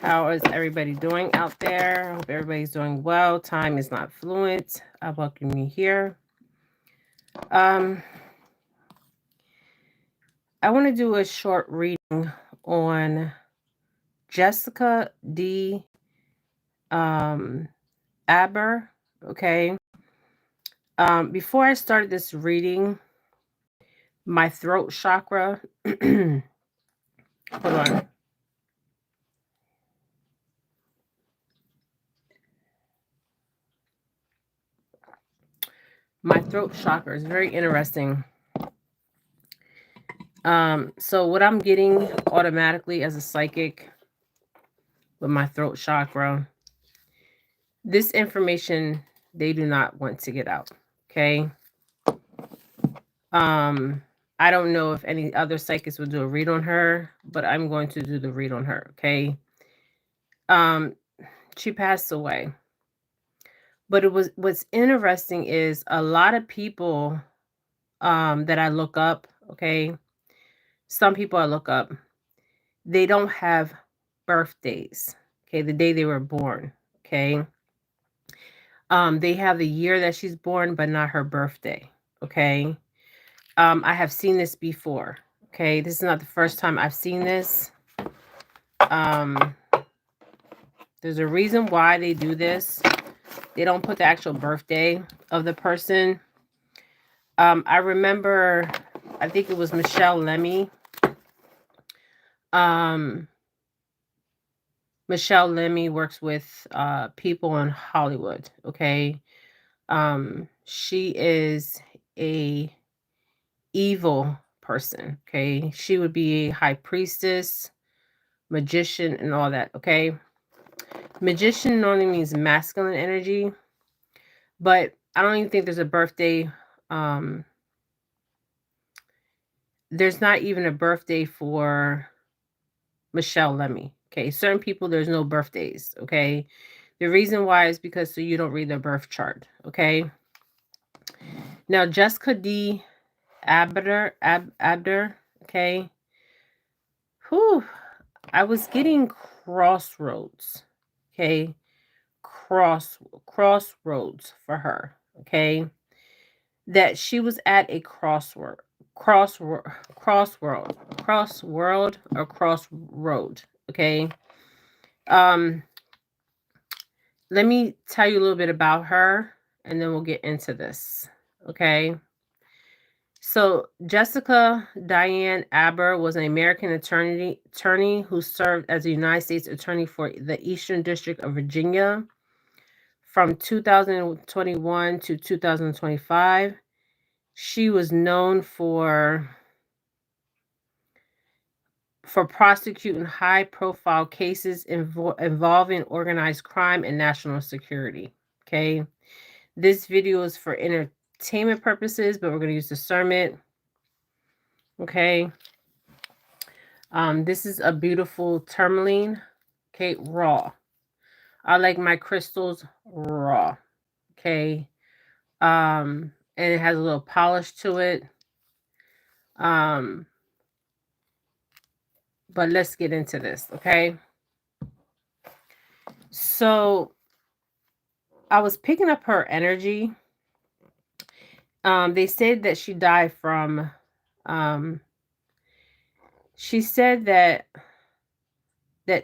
How is everybody doing out there? I hope everybody's doing well. Time is not fluent. I welcome you here. Um, I want to do a short reading on Jessica D. Aber. Okay. Before I started this reading, my throat chakra. Hold on. My throat chakra is very interesting. So what I'm getting automatically as a psychic with my throat chakra, this information they do not want to get out. Okay. I don't know if any other psychics will do a read on her, but I'm going to do the read on her. Okay. Um, she passed away. But what's interesting is a lot of people that I look up, okay. Some people I look up, they don't have birthdays. Okay, the day they were born. Okay. They have the year that she's born, but not her birthday. Okay. I have seen this before. Okay, this is not the first time I've seen this. Um, there's a reason why they do this. They don't put the actual birthday of the person. I remember, I think it was Michelle Lemmy. Michelle Lemmy works with people in Hollywood. Okay. She is a evil person. Okay. She would be a high priestess, magician, and all that. Okay. Magician normally means masculine energy, but I don't even think there's a birthday. Um, there's not even a birthday for Michelle Lemmy. Okay. Certain people, there's no birthdays. Okay. The reason why is because so you don't read their birth chart. Okay. Now, Jessica D. Abder. Okay. Whew. I was getting crossroads. Okay. Crossroads for her. Okay. That she was at a crossworld or crossroad. Okay. Um, let me tell you a little bit about her and then we'll get into this. Okay. So Jessica Diane Aber was an American attorney who served as a United States attorney for the Eastern District of Virginia from 2021 to 2025. She was known for prosecuting high-profile cases involving organized crime and national security. Okay, this video is for entertainment purposes, but we're going to use discernment. Okay. This is a beautiful tourmaline. Okay, raw. I like my crystals raw. Okay. And it has a little polish to it. But let's get into this, okay? So I was picking up her energy. They said that she died from she said that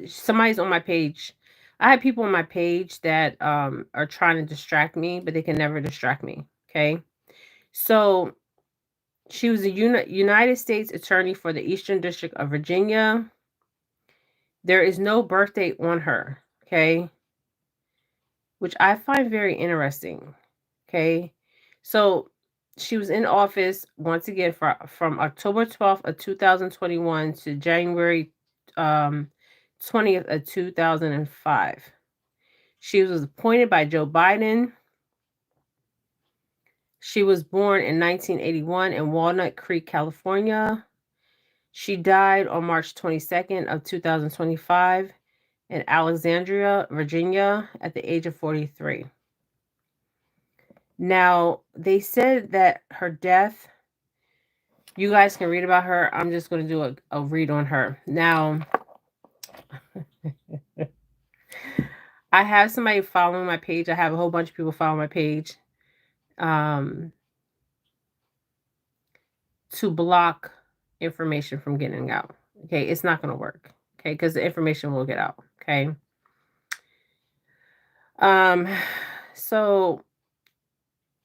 somebody's on my page. I have people on my page that are trying to distract me, but they can never distract me. Okay. So she was a United States attorney for the Eastern District of Virginia. There is no birthday on her. Okay. Which I find very interesting. Okay. So she was in office once again from October 12th of 2021 to January 20th of 2005. She was appointed by Joe Biden. She was born in 1981 in Walnut Creek, California. She died on March 22nd of 2025 in Alexandria, Virginia at the age of 43. Now, they said that her death, you guys can read about her. I'm just going to do a read on her. Now, I have somebody following my page. I have a whole bunch of people following my page. To block information from getting out. Okay, it's not going to work. Okay, because the information will get out. Okay. So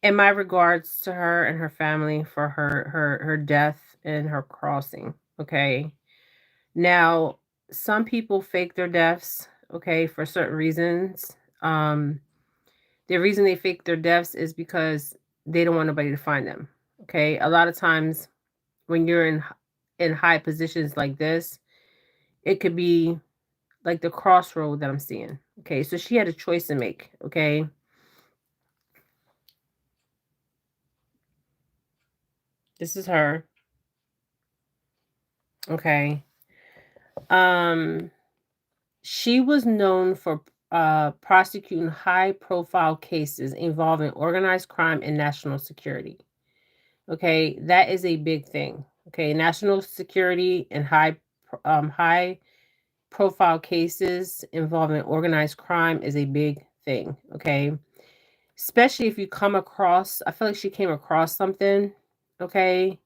in my regards to her and her family for her death and her crossing. Okay. Now, some people fake their deaths, okay, for certain reasons. The reason they fake their deaths is because they don't want nobody to find them. Okay. A lot of times when you're in high positions like this, it could be like the crossroad that I'm seeing. Okay, so she had a choice to make. Okay, this is her. Okay, she was known for prosecuting high-profile cases involving organized crime and national security. Okay, that is a big thing. Okay, national security and high profile cases involving organized crime is a big thing. Okay, especially if you come across, I feel like she came across something. Okay,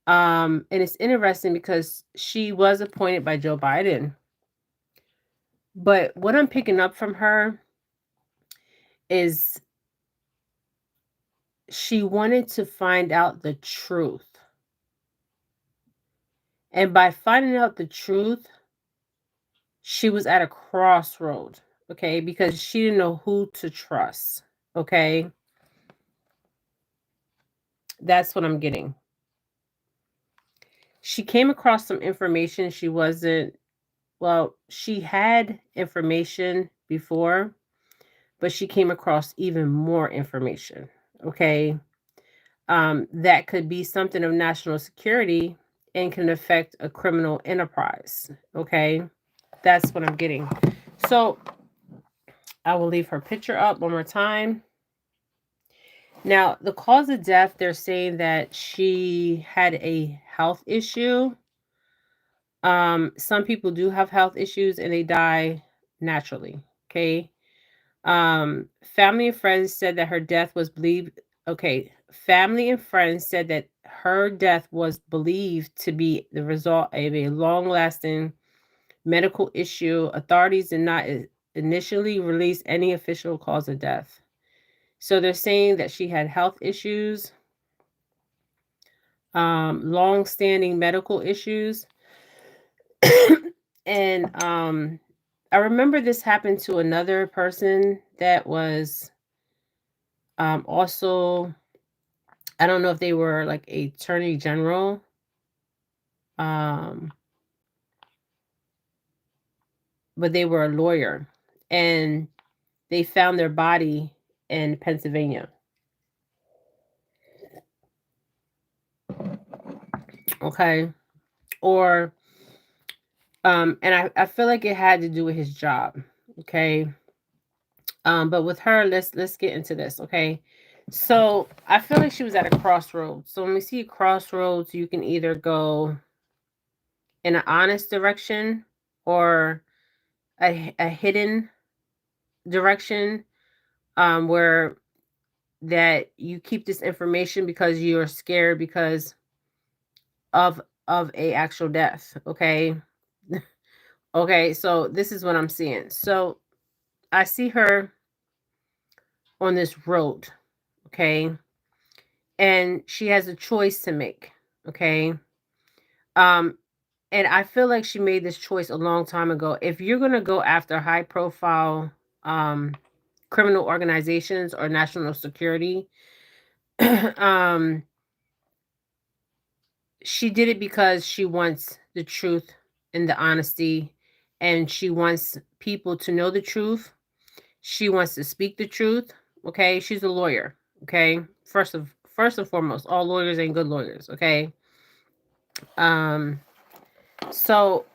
and it's interesting because she was appointed by Joe Biden, but what I'm picking up from her is she wanted to find out the truth. And by finding out the truth, she was at a crossroad, okay, because she didn't know who to trust, okay? That's what I'm getting. She came across some information she wasn't, well, she had information before, but she came across even more information, okay? That could be something of national security and can affect a criminal enterprise, okay? That's what I'm getting. So I will leave her picture up one more time. Now, the cause of death, they're saying that she had a health issue. Some people do have health issues and they die naturally. Okay. Family and friends said that her death was believed. Okay. Family and friends said that her death was believed to be the result of a long lasting medical issue. Authorities did not initially release any official cause of death. So they're saying that she had health issues, long-standing medical issues. And I remember this happened to another person that was also, I don't know if they were like a attorney general. Um, but they were a lawyer and they found their body in Pennsylvania. Okay. Or and I feel like it had to do with his job. Okay. But with her, let's get into this. Okay. So I feel like she was at a crossroads. So when we see crossroads, you can either go in an honest direction or a hidden direction, where that you keep this information because you're scared because of a actual death. Okay. Okay, so this is what I'm seeing. So I see her on this road, okay? And she has a choice to make, okay? Um and I feel like she made this choice a long time ago. If you're going to go after high profile criminal organizations or national security, um she did it because she wants the truth and the honesty, and she wants people to know the truth. She wants to speak the truth. Okay, she's a lawyer. Okay, first and foremost, all lawyers ain't good lawyers. Okay, um, so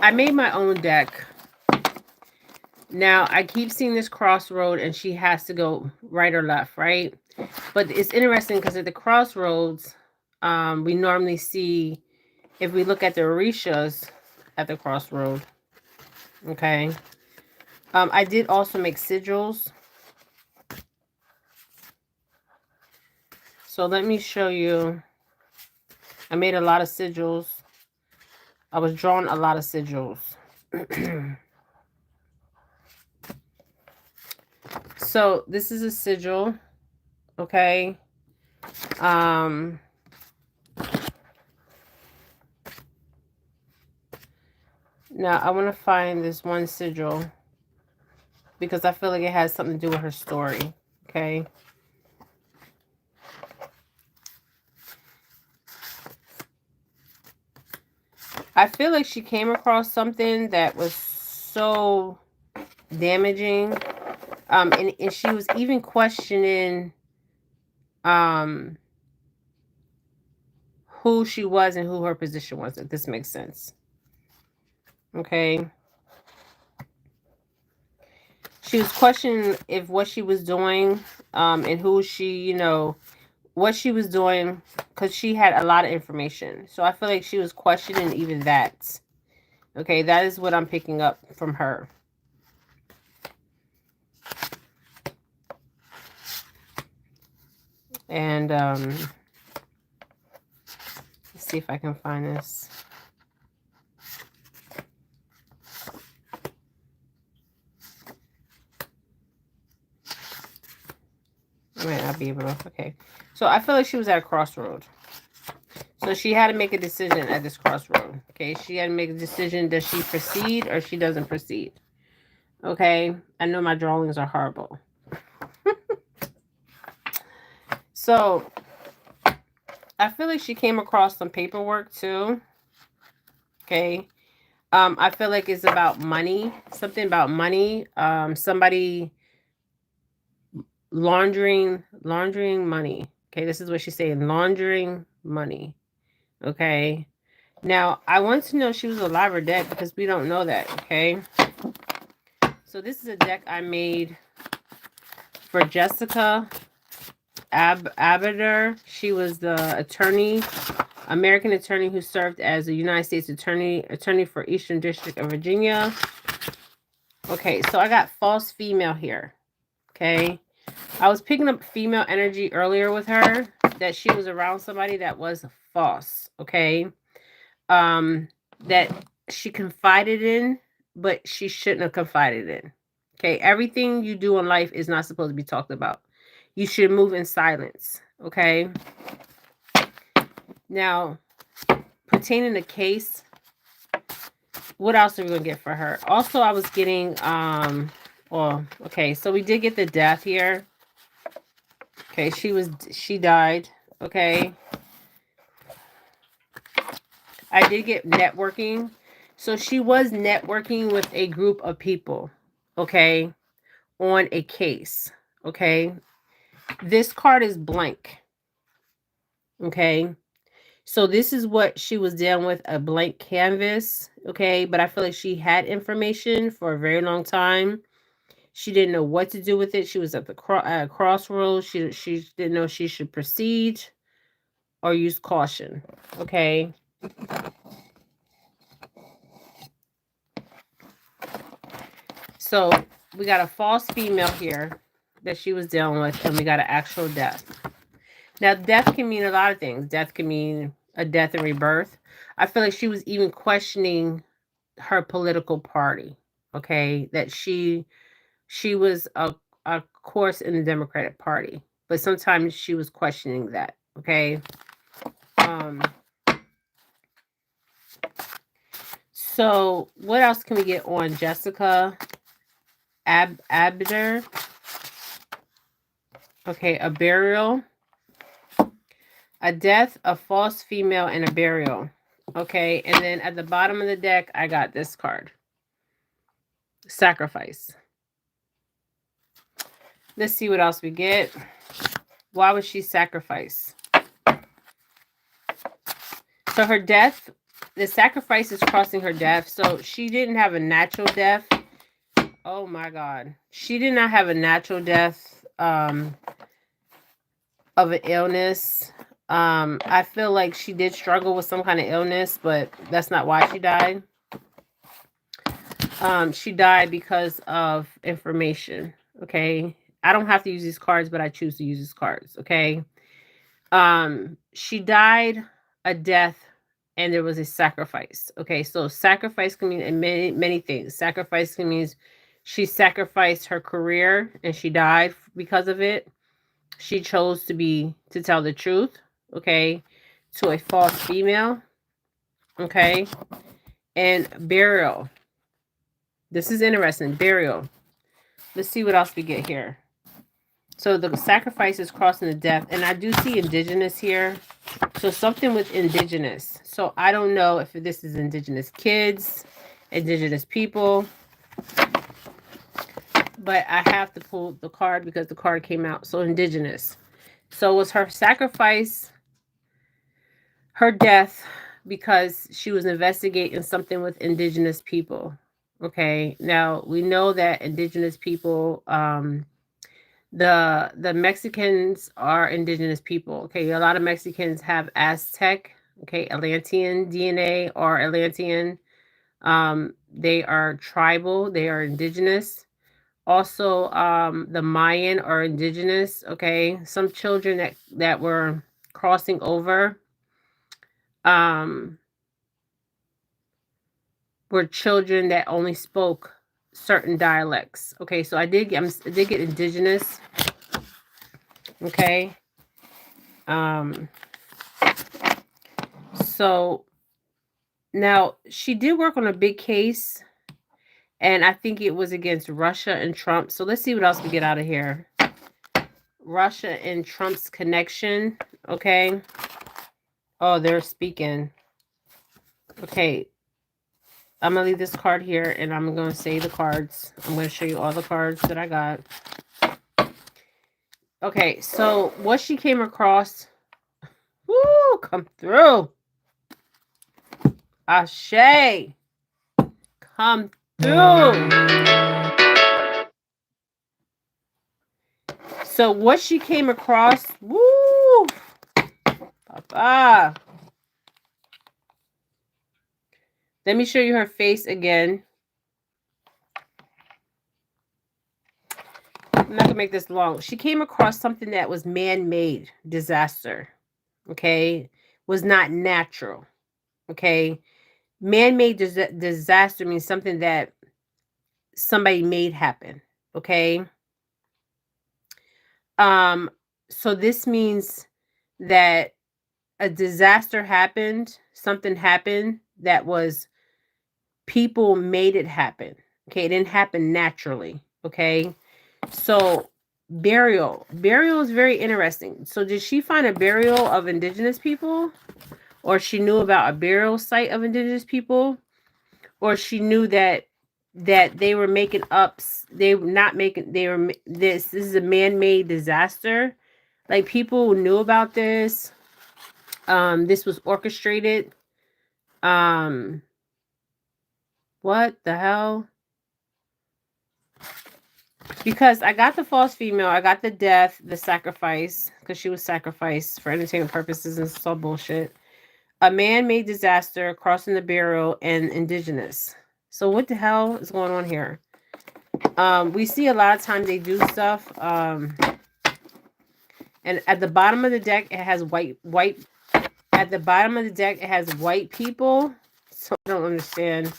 I made my own deck. Now I keep seeing this crossroad, and she has to go right or left, right? But it's interesting because at the crossroads, we normally see, if we look at the Orishas at the crossroad, okay, I did also make sigils. So let me show you. I made a lot of sigils. I was drawing a lot of sigils. So this is a sigil. Okay. Now I want to find this one sigil because I feel like it has something to do with her story. Okay. I feel like she came across something that was so damaging. And she was even questioning who she was and who her position was, if this makes sense. Okay. She was questioning if what she was doing, and who she, what she was doing, because she had a lot of information. So I feel like she was questioning even that. Okay, that is what I'm picking up from her. And let's see if I can find this. I might not be able to. Okay. So I feel like she was at a crossroad. So she had to make a decision at this crossroad. Okay. She had to make a decision. Does she proceed or she doesn't proceed? Okay. I know my drawings are horrible. So I feel like she came across some paperwork too. Okay. I feel like it's about money. Something about money. Somebody laundering money. Okay, this is what she's saying. Laundering money. Okay. Now, I want to know if she was alive or dead because we don't know that. Okay. So this is a deck I made for Jessica Aber. She was the attorney, American attorney who served as a United States attorney for Eastern District of Virginia. Okay, so I got false female here. Okay. I was picking up female energy earlier with her, that she was around somebody that was false. Okay. That she confided in, but she shouldn't have confided in. Okay. Everything you do in life is not supposed to be talked about. You should move in silence. Okay. Now, pertaining to case, what else are we gonna get for her? Also, I was getting well, okay, so we did get the death here. Okay, she died. Okay. I did get networking. So she was networking with a group of people, okay, on a case. Okay. This card is blank. Okay. So this is what she was dealing with, a blank canvas. Okay. But I feel like she had information for a very long time. She didn't know what to do with it. She was at the crossroads. She didn't know she should proceed or use caution. Okay. So we got a false female here that she was dealing with, and we got an actual death. Now, death can mean a lot of things. Death can mean a death and rebirth. I feel like she was even questioning her political party. Okay, that she was a course in the Democratic Party, but sometimes she was questioning that. Okay. So what else can we get on Jessica Aber? Okay, a burial, a death, a false female, and a burial. Okay, and then at the bottom of the deck, I got this card. Sacrifice. Let's see what else we get. Why would she sacrifice? So her death, the sacrifice is crossing her death. So she didn't have a natural death. Oh my God. She did not have a natural death of an illness. I feel like she did struggle with some kind of illness, but that's not why she died. She died because of information. Okay. I don't have to use these cards, but I choose to use these cards. Okay. She died a death and there was a sacrifice. Okay. So sacrifice can mean many, many things. Sacrifice can mean she sacrificed her career and she died because of it. She chose to tell the truth. Okay. To a false female. Okay. And burial. This is interesting. Burial. Let's see what else we get here. So the sacrifice is crossing the death. And I do see indigenous here. So something with indigenous. So I don't know if this is indigenous kids, indigenous people. But I have to pull the card because the card came out. So indigenous. So was her sacrifice, her death, because she was investigating something with indigenous people. Okay. Now we know that indigenous people, the Mexicans are indigenous people. Okay, a lot of Mexicans have Aztec, okay, Atlantean DNA or Atlantean. They are tribal. They are indigenous. Also, the Mayan are indigenous. Okay, some children that were crossing over, um, were children that only spoke certain dialects. Okay, so I did get indigenous. Okay. So now she did work on a big case, and I think it was against Russia and Trump. So let's see what else we get out of here. Russia and Trump's connection. Okay. Oh, they're speaking. Okay. I'm going to leave this card here and I'm going to say the cards. I'm going to show you all the cards that I got. Okay. So what she came across. Woo, come through. Ashe. Come through. So what she came across. Woo. Papa. Let me show you her face again. I'm not gonna make this long. She came across something that was man-made disaster. Okay, was not natural. Okay, man-made disaster means something that somebody made happen. Okay. So this means that a disaster happened, something happened that was people made it happen. Okay, it didn't happen naturally. Okay. So burial is very interesting. So did she find a burial of indigenous people, or she knew about a burial site of indigenous people, or she knew that they were making ups, they were not making, they were, this is a man-made disaster, like people knew about this. This was orchestrated. What the hell? Because I got the false female, I got the death, the sacrifice, because she was sacrificed for entertainment purposes and it's all bullshit. A man-made disaster, crossing the burial, and indigenous. So what the hell is going on here? We see a lot of times they do stuff. And at the bottom of the deck, it has white. At the bottom of the deck, it has white people. So I don't understand.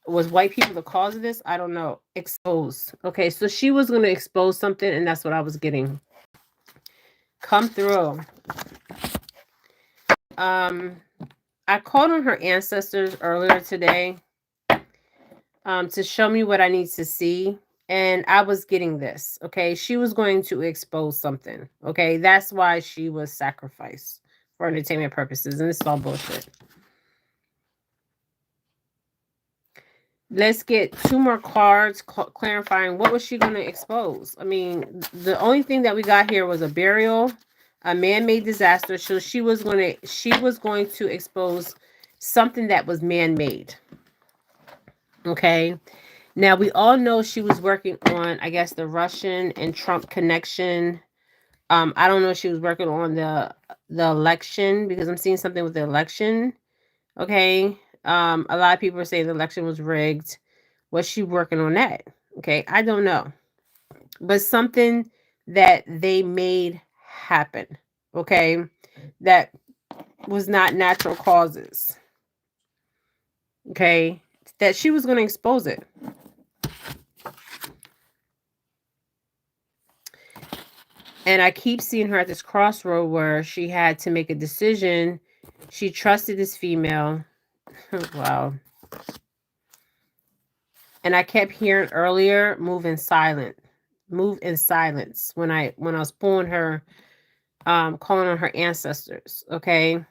Was white people the cause of this? I don't know. Expose. Okay, so she was going to expose something, and that's what I was getting. Come through. I called on her ancestors earlier today to show me what I need to see. And I was getting this. Okay, she was going to expose something. Okay, that's why she was sacrificed for entertainment purposes. And it's all bullshit. Let's get 2 more cards clarifying what was she going to expose. I mean, the only thing that we got here was a burial, a man-made disaster. So she was going to expose something that was man-made. Okay. Now we all know she was working on, I guess, the Russian and Trump connection. I don't know if she was working on the election, because I'm seeing something with the election. Okay. A lot of people are saying the election was rigged. Was she working on that? Okay, I don't know. But something that they made happen, okay, that was not natural causes, okay, that she was going to expose it. And I keep seeing her at this crossroad where she had to make a decision. She trusted this female. Wow. And I kept hearing earlier, move in silence when I was pulling her, calling on her ancestors. Okay.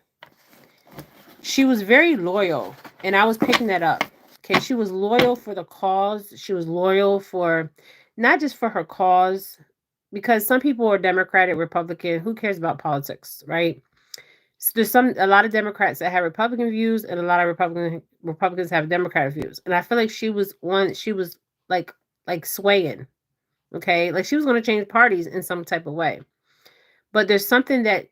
She was very loyal, and I was picking that up. Okay. She was loyal for the cause. She was loyal for not just for her cause, because some people are Democratic, Republican. Who cares about politics, right? So there's a lot of Democrats that have Republican views, and a lot of Republicans have Democratic views. And I feel like she was like swaying, okay, like she was going to change parties in some type of way. But there's something that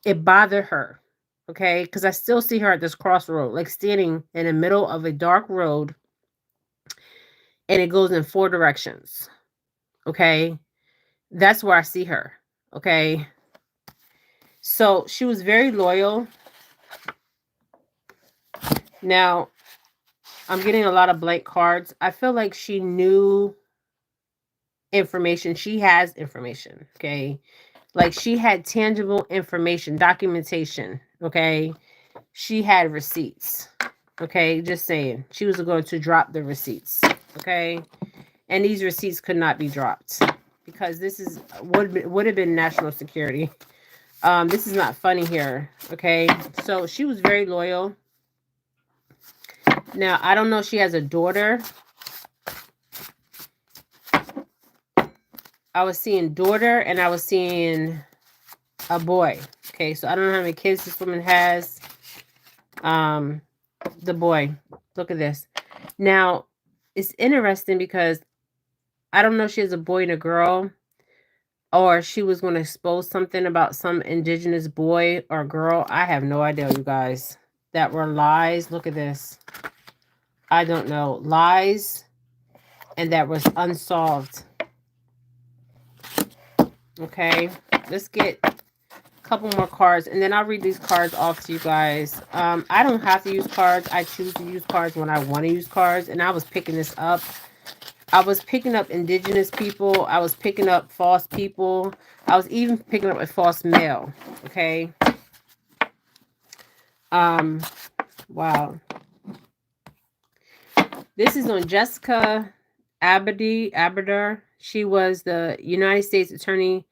it bothered her, okay, because I still see her at this crossroad, like standing in the middle of a dark road, and it goes in 4 directions, okay. That's where I see her, okay. So she was very loyal. Now, I'm getting a lot of blank cards. I feel like she knew information. She has information, okay? Like she had tangible information, documentation, okay? She had receipts, okay? Just saying. She was going to drop the receipts, okay? And these receipts could not be dropped because this is would have been national security. This is not funny here, okay? So she was very loyal. Now, I don't know if she has a daughter. I was seeing daughter and I was seeing a boy. Okay, so I don't know how many kids this woman has. The boy. Look at this. Now, it's interesting because I don't know if she has a boy and a girl, or she was going to expose something about some indigenous boy or girl. I have no idea, you guys. That were lies. Look at this. I don't know. Lies, and that was unsolved. Okay, let's get a couple more cards, and then I'll read these cards off to you guys. I don't have to use cards. I choose to use cards when I want to use cards, and I was picking this up. I was picking up indigenous people. I was picking up false people. I was even picking up a false male. Okay. Wow. This is on Jessica Aber. She was the United States Attorney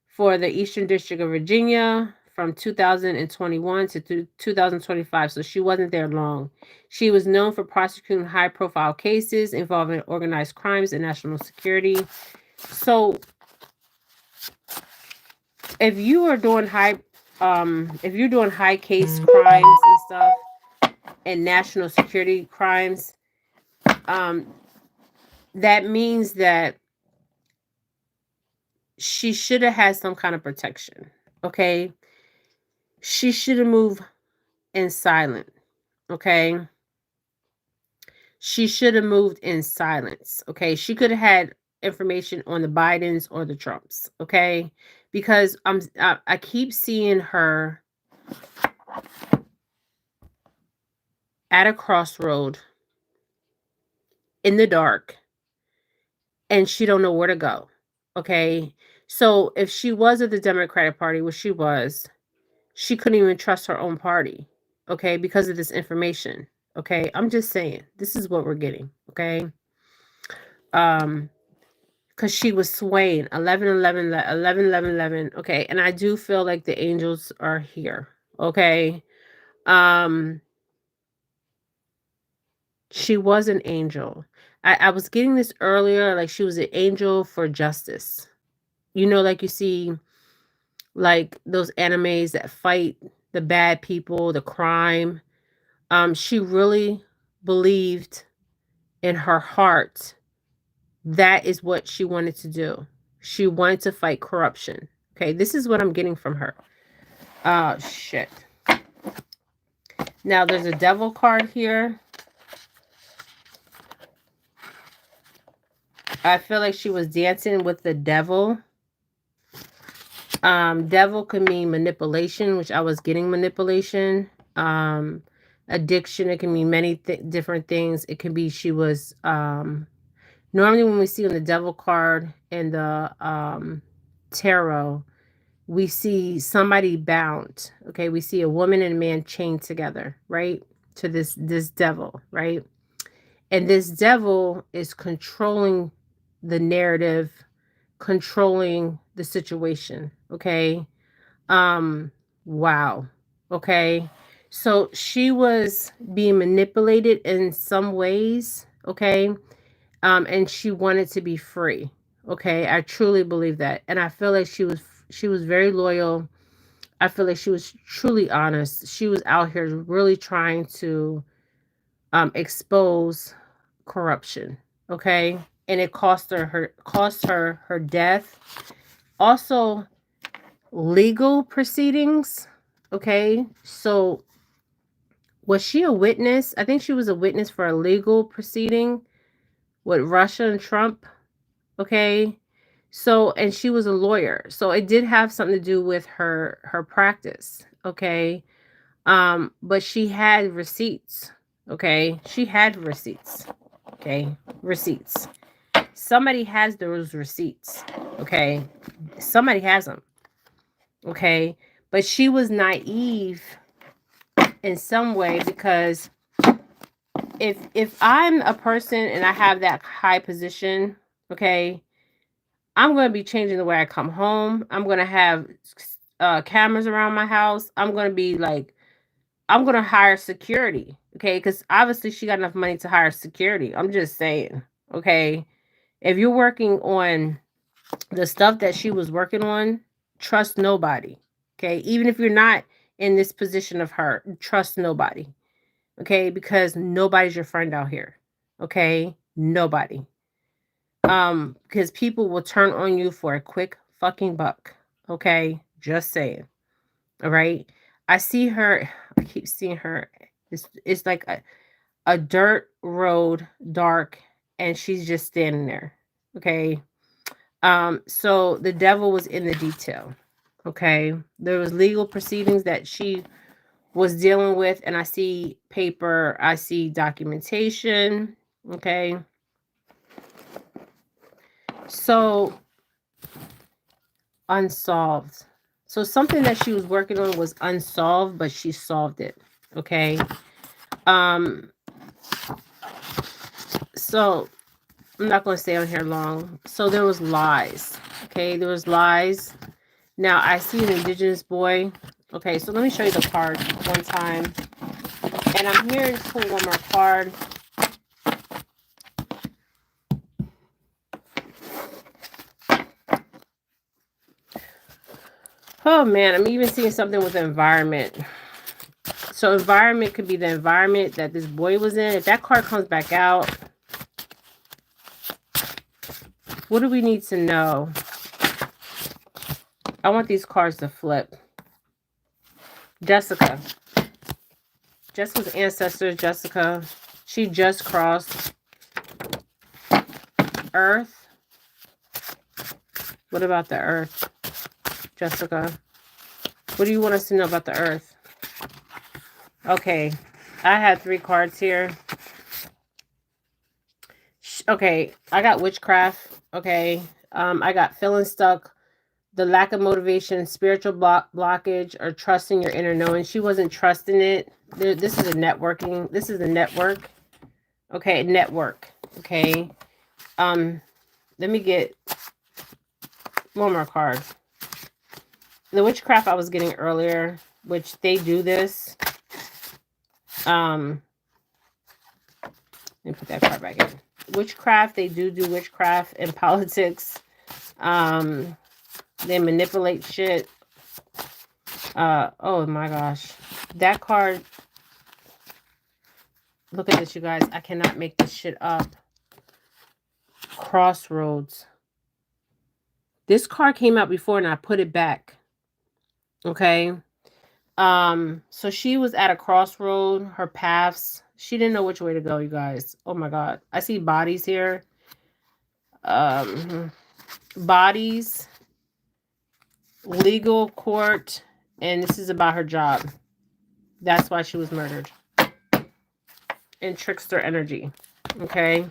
for the Eastern District of Virginia from 2021 to 2025. So she wasn't there long. She was known for prosecuting high-profile cases involving organized crimes and national security. So if you are doing if you're doing high case crimes and stuff and national security crimes, that means that she should have had some kind of protection. Okay. She should have moved in silence. Okay. She should have moved in silence. Okay. She could have had information on the Bidens or the Trumps. Okay. Because I keep seeing her at a crossroad in the dark, and she don't know where to go. Okay. So if she was of the Democratic Party, which she was, she couldn't even trust her own party. Okay. Because of this information. Okay. I'm just saying, this is what we're getting. Okay. Because she was swaying 11, 11, 11, 11, 11. Okay. And I do feel like the angels are here. Okay. She was an angel. I was getting this earlier, like she was an angel for justice. You know, like you see like those animes that fight the bad people, the crime. She really believed in her heart that is what she wanted to do. She wanted to fight corruption. Okay, this is what I'm getting from her. Oh, shit. Now, there's a devil card here. I feel like she was dancing with the devil. Devil could mean manipulation, which I was getting manipulation. Addiction, it can mean many different things. It can be she was normally when we see on the devil card in the tarot, we see somebody bound. Okay, we see a woman and a man chained together, right? To this devil, right? And this devil is controlling the narrative, controlling the situation. Okay. Um, wow. Okay. So she was being manipulated in some ways. Okay. And she wanted to be free. Okay. I truly believe that. And I feel like she was very loyal. I feel like she was truly honest. She was out here really trying to expose corruption. Okay. And it cost her death. Also, legal proceedings. Okay. So was she a witness? I think she was a witness for a legal proceeding with Russia and Trump. Okay. So, and she was a lawyer. So it did have something to do with her practice. Okay. But she had receipts. Okay. She had receipts. Okay. Receipts. Somebody has those receipts. Okay. Somebody has them. Okay. But she was naive in some way, because if I'm a person and I have that high position, okay, I'm going to be changing the way I come home. I'm going to have cameras around my house. I'm going to be like, I'm going to hire security, okay, because obviously she got enough money to hire security. I'm just saying, okay, if you're working on the stuff that she was working on, trust nobody, okay, even if you're not in this position of her, trust nobody. Okay, because nobody's your friend out here. Okay, nobody. Because people will turn on you for a quick fucking buck. Okay, just saying. All right. I see her. I keep seeing her. It's like a dirt road, dark, and she's just standing there. Okay. So the devil was in the detail. Okay. There was legal proceedings that she was dealing with, and I see paper, I see documentation. Okay. So unsolved. So something that she was working on was unsolved, but she solved it. Okay. Um, so I'm not going to stay on here long. So there was lies. Okay, there was lies. Now I see an indigenous boy. Okay, so let me show you the card one time. And I'm here to pull one more card. Oh man, I'm even seeing something with the environment. So environment could be the environment that this boy was in. If that card comes back out, what do we need to know? I want these cards to flip. Jessica. Jessica's ancestors, Jessica. She just crossed Earth. What about the Earth, Jessica? What do you want us to know about the Earth? Okay. I had 3 cards here. Okay. I got witchcraft. Okay. I got feeling stuck, the lack of motivation, spiritual blockage, or trusting your inner knowing. She wasn't trusting it. This is a networking. This is a network. Okay, network. Okay. Let me get one more card. The witchcraft I was getting earlier, which they do this. Let me put that card back in. Witchcraft, they do witchcraft in politics. They manipulate shit. Oh my gosh. That card. Look at this, you guys. I cannot make this shit up. Crossroads. This card came out before and I put it back. Okay. So she was at a crossroad, her paths. She didn't know which way to go, you guys. Oh my God. I see bodies here. bodies, legal court, and this is about her job. That's why she was murdered. And trickster energy. Okay.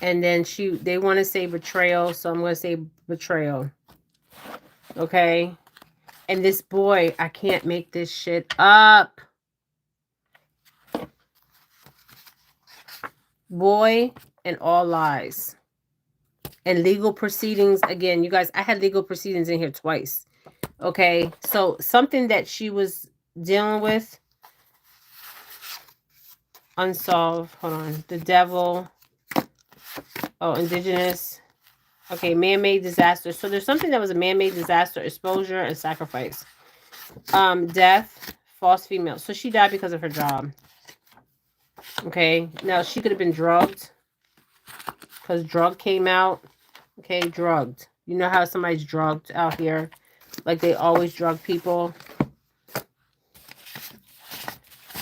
And then they want to say betrayal, so I'm going to say betrayal. Okay. And this boy, I can't make this shit up. Boy and all lies. And legal proceedings. Again, you guys, I had legal proceedings in here twice. Okay. So something that she was dealing with. Unsolved. Hold on. The devil. Oh, indigenous. Okay, man-made disaster. So there's something that was a man-made disaster, exposure, and sacrifice. Death, false female. So she died because of her job. Okay, now she could have been drugged. Because drug came out. Okay, drugged. You know how somebody's drugged out here? Like they always drug people.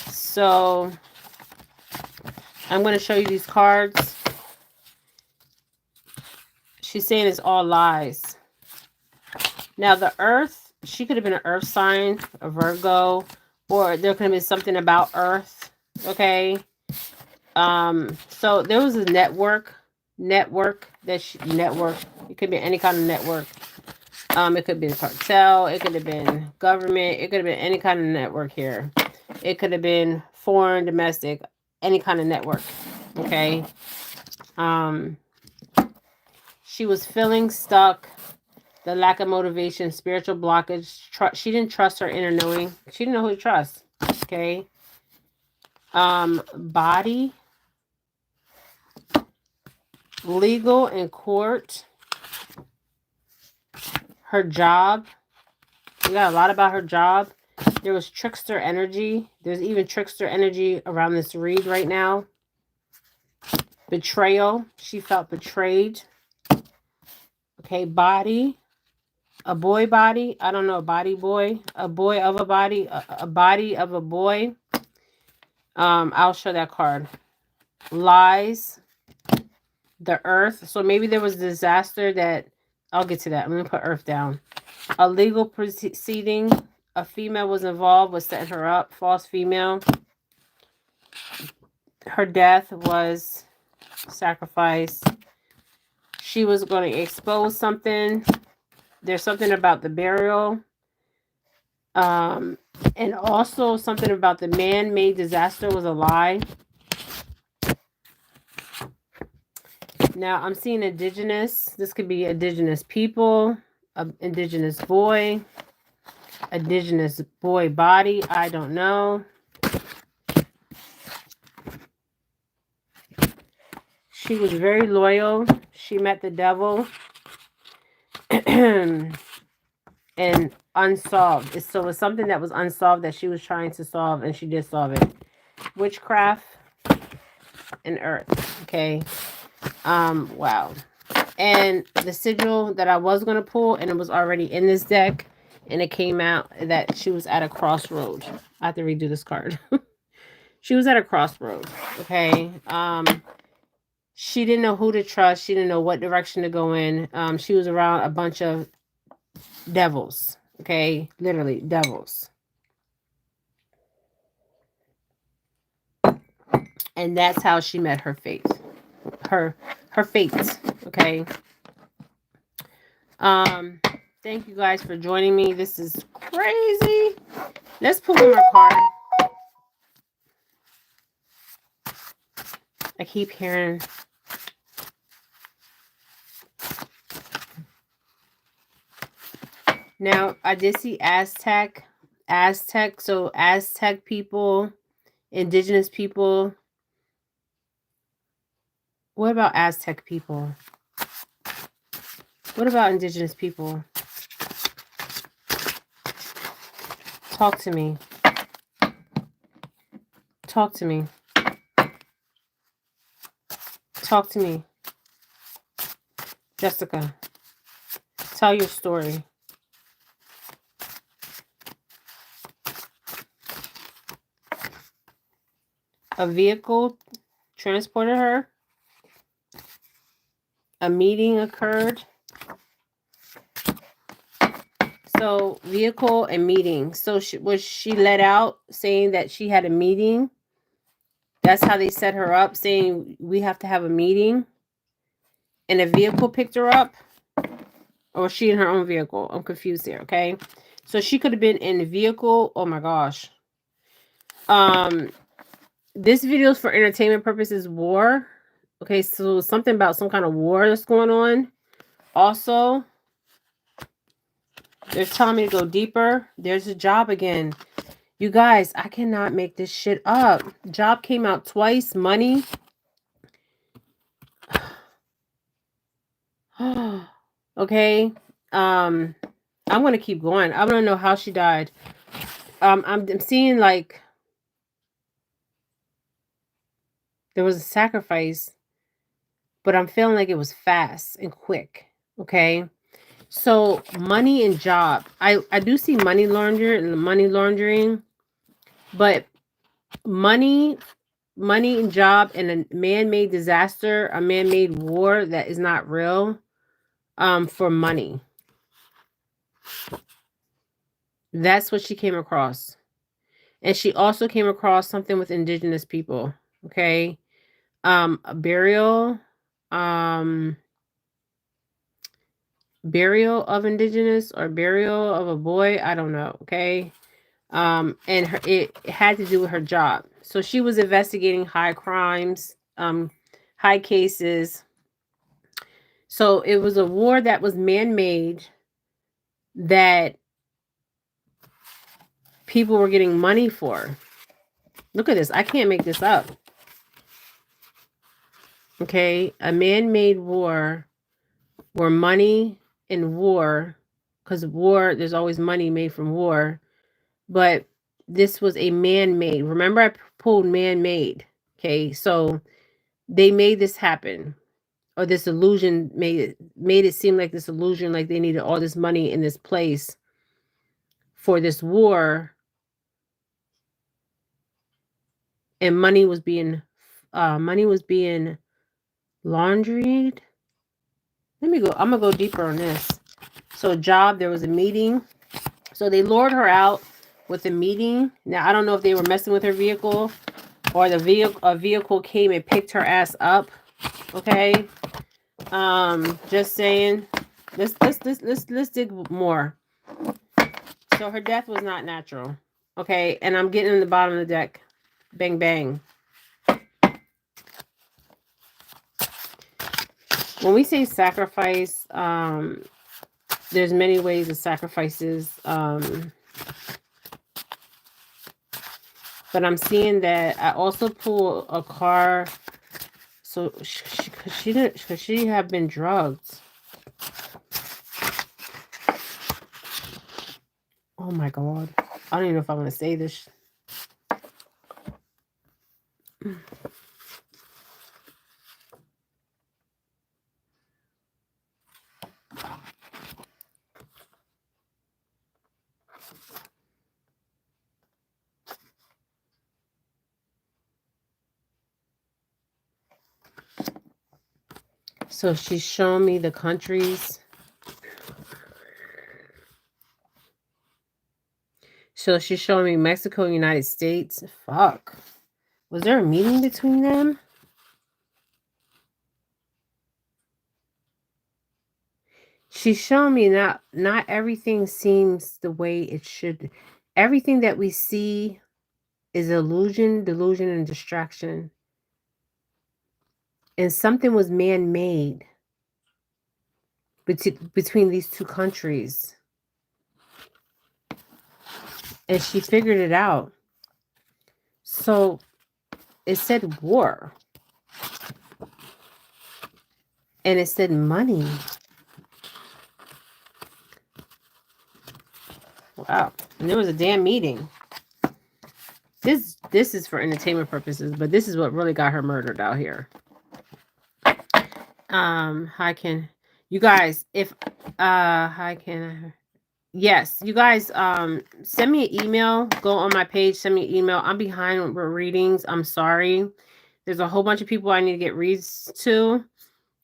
So I'm going to show you these cards. She's saying it's all lies. Now the earth, she could have been an earth sign, a Virgo, or there could have been something about earth. Okay. So there was a network that network. It could be any kind of network. It could be a cartel. It could have been government. It could have been any kind of network here. It could have been foreign, domestic, any kind of network. Okay. She was feeling stuck. The lack of motivation, spiritual blockage. She didn't trust her inner knowing. She didn't know who to trust. Okay. Body. Legal and court. Her job. We got a lot about her job. There was trickster energy. There's even trickster energy around this read right now. Betrayal. She felt betrayed. Okay, body. A boy body. I don't know, a body boy. A boy of a body. A body of a boy. I'll show that card. Lies. The earth. So maybe there was a disaster that... I'll get to that. I'm going to put earth down. A legal proceeding. A female was involved, was setting her up. False female. Her death was sacrifice. She was going to expose something. There's something about the burial. And also something about the man-made disaster was a lie. Now I'm seeing indigenous. This could be indigenous people, indigenous boy body. I don't know. She was very loyal. She met the devil. And unsolved. So it's something that was unsolved that she was trying to solve, and she did solve it. Witchcraft and earth. Okay. Wow. And the sigil that I was going to pull, and it was already in this deck, and it came out that she was at a crossroad. I have to redo this card. She was at a crossroad. Okay. She didn't know who to trust. She didn't know what direction to go in. She was around a bunch of devils. Okay. Literally devils. And that's how she met her fate. Her fate. Okay. Thank you guys for joining me. This is crazy. Let's pull one more card. I keep hearing... Now, I did see Aztec. So Aztec people, indigenous people. What about Aztec people? What about indigenous people? Talk to me. Talk to me. Talk to me. Jessica, tell your story. A vehicle transported her. a meeting occurred. So vehicle and meeting. So was she let out saying that she had a meeting? That's how they set her up, saying we have to have a meeting. And a vehicle picked her up, or was she in her own vehicle? I'm confused here. Okay, so she could have been in the vehicle. Oh my gosh. This video is for entertainment purposes. War. Okay, so something about some kind of war that's going on. Also, they're telling me to go deeper. There's a job again. You guys, I cannot make this shit up. Job came out twice. Money. Okay. I'm gonna keep going. I want to know how she died. I'm seeing like there was a sacrifice, but I'm feeling like it was fast and quick. Okay. So money and job. I do see money laundering, but money and job and a man-made disaster, a man-made war that is not real, for money. That's what she came across. And she also came across something with indigenous people. Okay. A burial of indigenous, or burial of a boy. I don't know. Okay. And it had to do with her job. So she was investigating high crimes, high cases. So it was a war that was man-made, that people were getting money for. Look at this. I can't make this up. Okay. A man-made war where money and war, because war, there's always money made from war. But this was a man-made. Remember, I pulled man-made. Okay. So they made this happen. Or this illusion made it seem like this illusion, like they needed all this money in this place for this war. And money was being laundried. Let me go. I'm gonna go deeper on this. So job, there was a meeting. So they lured her out with a meeting. Now I don't know if they were messing with her vehicle, or a vehicle came and picked her ass up. Okay. Just saying. Let's dig more. So her death was not natural. Okay, and I'm getting in the bottom of the deck. Bang bang. When we say sacrifice, there's many ways of sacrifices. But I'm seeing that I also pull a car. So could she have been drugged? Oh my God. I don't even know if I want to say this. So she's showing me the countries. So she's showing me Mexico, United States. Fuck. Was there a meeting between them? She's showing me not everything seems the way it should. Everything that we see is illusion, delusion, and distraction. And something was man-made between these two countries. And she figured it out. So it said war. And it said money. Wow. And there was a damn meeting. This is for entertainment purposes, but this is what really got her murdered out here. You guys, if yes, you guys, send me an email. Go on my page, send me an email. I'm behind with readings. I'm sorry. There's a whole bunch of people I need to get reads to.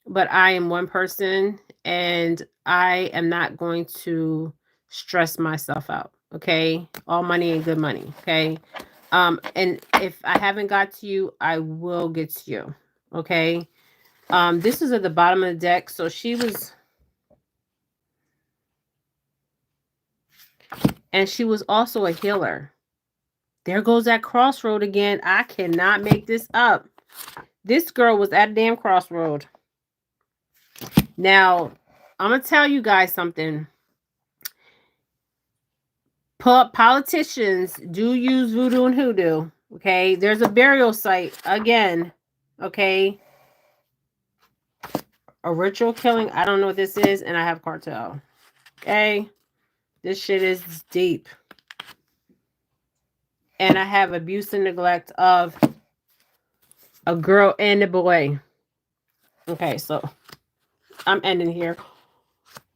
but I am one person and I am not going to stress myself out. Okay. All money and good money. Okay. And if I haven't got to you, I will get to you. Okay. This is at the bottom of the deck. So she was, and she was also a healer. There goes that crossroad again. I cannot make this up. This girl was at a damn crossroad. Now, I'm going to tell you guys something. Politicians do use voodoo and hoodoo. Okay. There's a burial site again. Okay. A ritual killing. I don't know what this is. And I have cartel. Okay. This shit is deep. And I have abuse and neglect of a girl and a boy. Okay. So I'm ending here.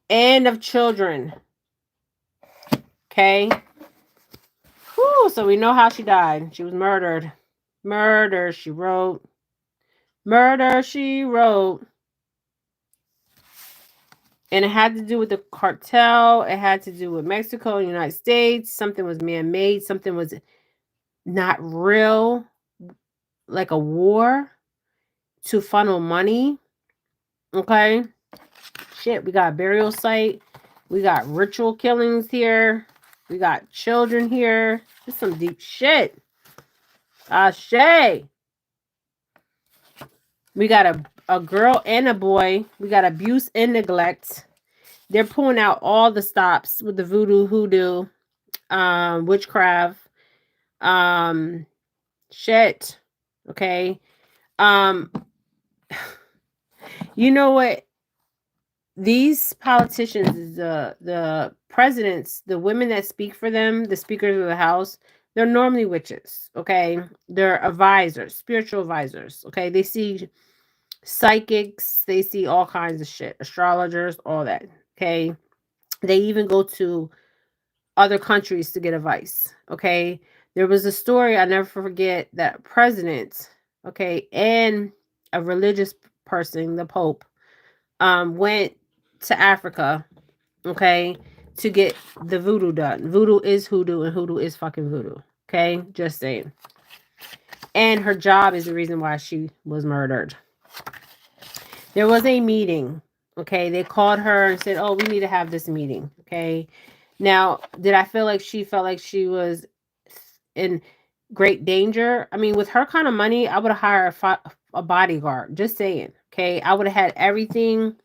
And of children. Okay. Whew, so we know how she died. She was murdered. Murder, she wrote. Murder, she wrote. And it had to do with the cartel. It had to do with Mexico and the United States. Something was man-made. Something was not real. Like a war to funnel money. Okay. Shit, we got a burial site. We got ritual killings here. We got children here. This is some deep shit. Ashay. We got a girl and a boy. We got abuse and neglect. They're pulling out all the stops with the voodoo, hoodoo, witchcraft, shit. Okay. You know what? These politicians, the presidents, the women that speak for them, the speakers of the house, they're normally witches. Okay. They're advisors, spiritual advisors. Okay. They see psychics, they see all kinds of shit, astrologers, all that. Okay. They even go to other countries to get advice. Okay. There was a story I never forget that a president, okay, and a religious person, the Pope, went to Africa, okay, to get the voodoo done. Voodoo is hoodoo and hoodoo is fucking voodoo. Okay. Just saying. And her job is the reason why she was murdered. There was a meeting. Okay. They called her and said, oh, we need to have this meeting. Okay. Now, did I feel like she felt like she was in great danger? I mean, with her kind of money, I would have hired a bodyguard. Just saying. Okay. I would have had everything.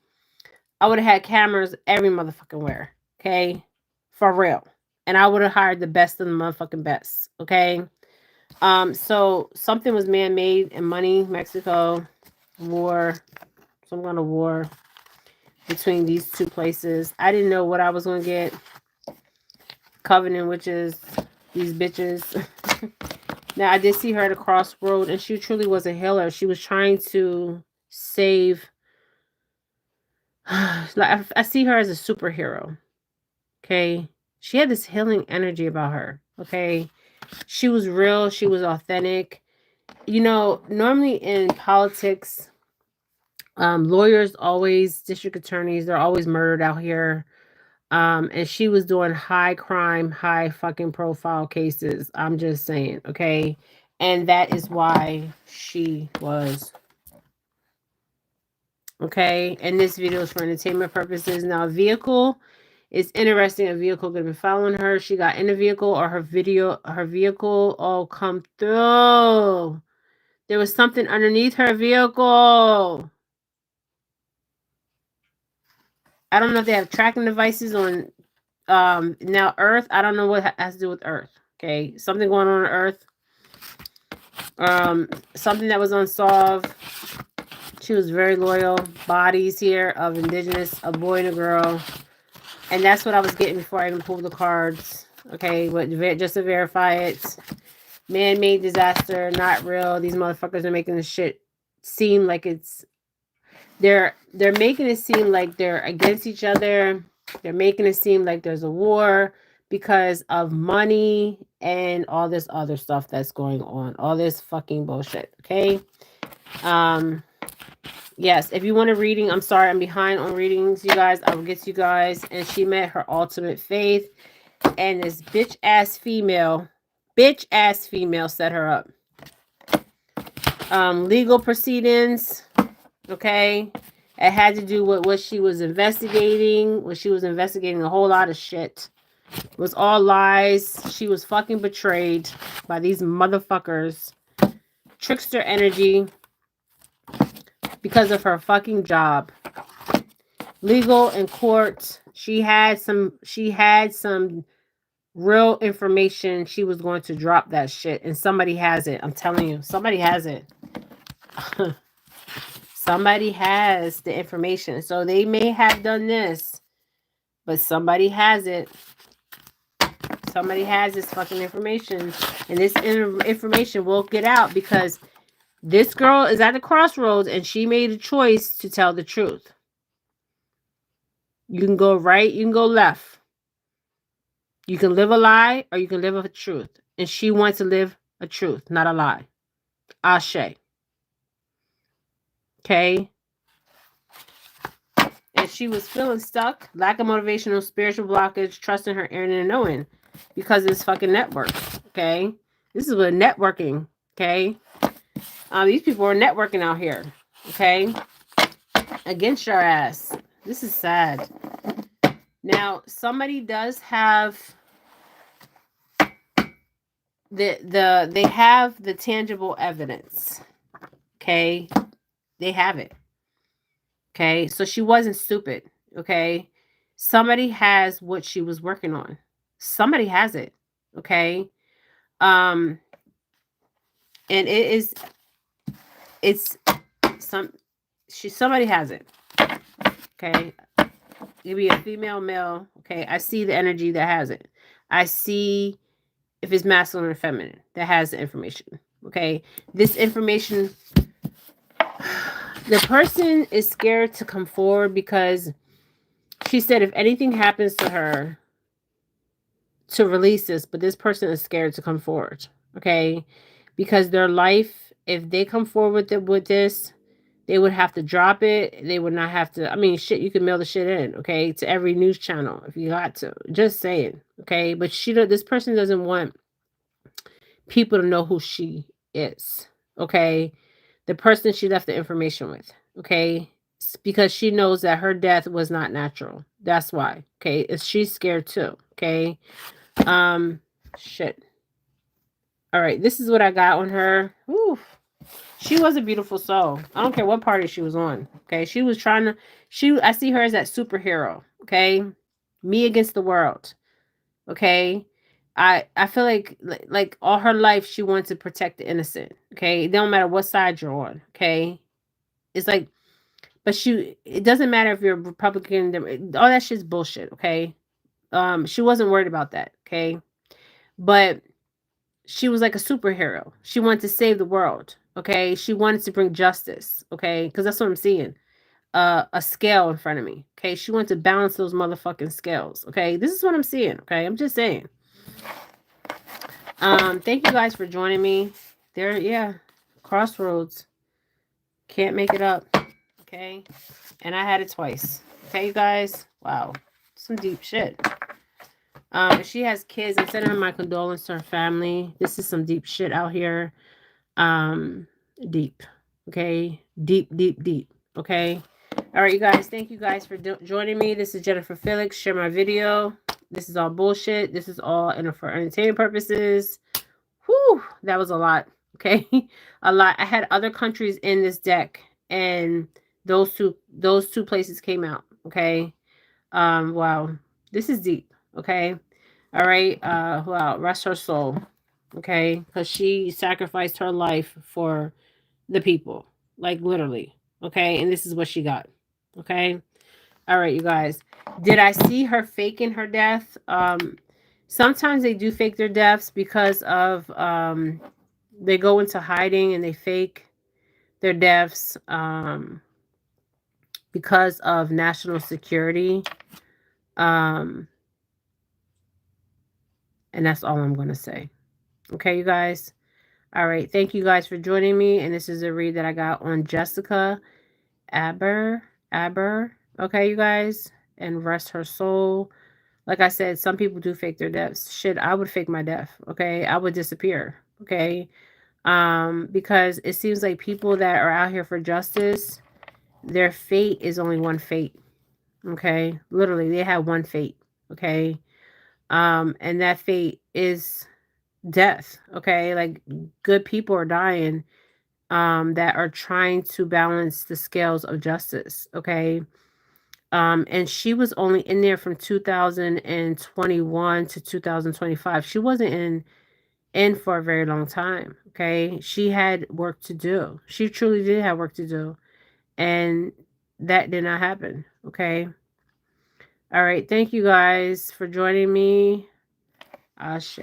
I would have had cameras every motherfucking where. Okay. For real. And I would have hired the best of the motherfucking best. Okay. So something was man-made and money, Mexico, war, some kind of war between these two places. I didn't know what I was going to get. Covenant witches, these bitches. Now, I did see her at a crossroad, and she truly was a healer. She was trying to save. Like, I see her as a superhero. Okay. She had this healing energy about her. Okay. She was real. She was authentic. You know, normally in politics, lawyers always, district attorneys, they're always murdered out here. And she was doing high crime, high fucking profile cases. I'm just saying, okay? And that is why she was. Okay? And this video is for entertainment purposes. Now, a vehicle is interesting. A vehicle could have been following her. She got in the vehicle or her vehicle all come through. There was something underneath her vehicle. I don't know if they have tracking devices on now Earth. I don't know what has to do with Earth. Okay, something going on Earth. Something that was unsolved. She was very loyal. Bodies here of indigenous, a boy and a girl, and that's what I was getting before I even pulled the cards. Okay, but just to verify it, man-made disaster, not real. These motherfuckers are making this shit seem like it's. They're making it seem like they're against each other. They're making it seem like there's a war because of money and all this other stuff that's going on. All this fucking bullshit. Okay. Yes, if you want a reading, I'm sorry, I'm behind on readings, you guys. I will get to you guys. And she met her ultimate faith. And this bitch ass female set her up. Legal proceedings. Okay. It had to do with what she was investigating. What she was investigating a whole lot of shit. It was all lies. She was fucking betrayed by these motherfuckers. Trickster energy because of her fucking job. Legal and court. She had some real information. She was going to drop that shit, and somebody has it. I'm telling you, somebody has it. Somebody has the information. So they may have done this, but somebody has it. Somebody has this fucking information, and this information will get out because this girl is at the crossroads and she made a choice to tell the truth. You can go right, you can go left. You can live a lie or you can live a truth. And she wants to live a truth, not a lie. Ashe. Okay. And she was feeling stuck, lack of motivational, spiritual blockage, trusting her inner knowing because of this fucking network. Okay. This is what networking. Okay. These people are networking out here. Okay. Against your ass. This is sad. Now, somebody does have they have the tangible evidence. Okay. They have it. Okay. So she wasn't stupid. Okay. Somebody has what she was working on. Somebody has it. Okay. And somebody has it. Okay. It be a female, male. Okay. I see the energy that has it. I see if it's masculine or feminine that has the information. Okay. This information, the person is scared to come forward because she said if anything happens to her, to release this, but this person is scared to come forward. Okay. Because their life, if they come forward with this, they would have to drop it. They would not have to. I mean, shit, you can mail the shit in, okay, to every news channel if you got to. Just saying, okay. But this person doesn't want people to know who she is, okay. The person she left the information with, okay, because she knows that her death was not natural. That's why, okay. She's scared too, okay. Shit. All right, this is what I got on her. Ooh. She was a beautiful soul. I don't care what party she was on. Okay. She was trying to, I see her as that superhero. Okay. Me against the world. Okay. I feel like all her life she wants to protect the innocent. Okay. It don't matter what side you're on. Okay. It's like, but it doesn't matter if you're a Republican, all that shit's bullshit. Okay. She wasn't worried about that. Okay. But she was like a superhero. She wanted to save the world. Okay. She wanted to bring justice. Okay. Because that's what I'm seeing. A scale in front of me. Okay. She wanted to balance those motherfucking scales. Okay. This is what I'm seeing. Okay. I'm just saying. Thank you guys for joining me. Yeah. Crossroads. Can't make it up. Okay. And I had it twice. Okay, you guys. Wow. Some deep shit. She has kids. I'm sending her my condolences to her family. This is some deep shit out here. Deep. Okay. Deep. Okay. All right, you guys. Thank you guys for joining me. This is Jennifer Felix. Share my video. This is all bullshit. This is all for entertainment purposes. Whew. That was a lot. Okay. A lot. I had other countries in this deck, and those two places came out. Okay. Wow. This is deep. Okay. All right. Wow. Rest her soul. Okay. Because she sacrificed her life for the people. Like literally. Okay. And this is what she got. Okay. All right, you guys. Did I see her faking her death? Sometimes they do fake their deaths because of they go into hiding and they fake their deaths because of national security. And that's all I'm going to say. Okay, you guys. All right. Thank you guys for joining me. And this is a read that I got on Jessica. Aber. Okay, you guys, and rest her soul. Like I said, some people do fake their deaths. Shit, I would fake my death. Okay, I would disappear. Okay, because it seems like people that are out here for justice, their fate is only one fate. Okay, literally, they have one fate. Okay, and that fate is death. Okay, like good people are dying, that are trying to balance the scales of justice. Okay, and she was only in there from 2021 to 2025. She wasn't in for a very long time. Okay, she had work to do. She truly did have work to do, and that did not happen. Okay. All right. Thank you guys for joining me. Ashe.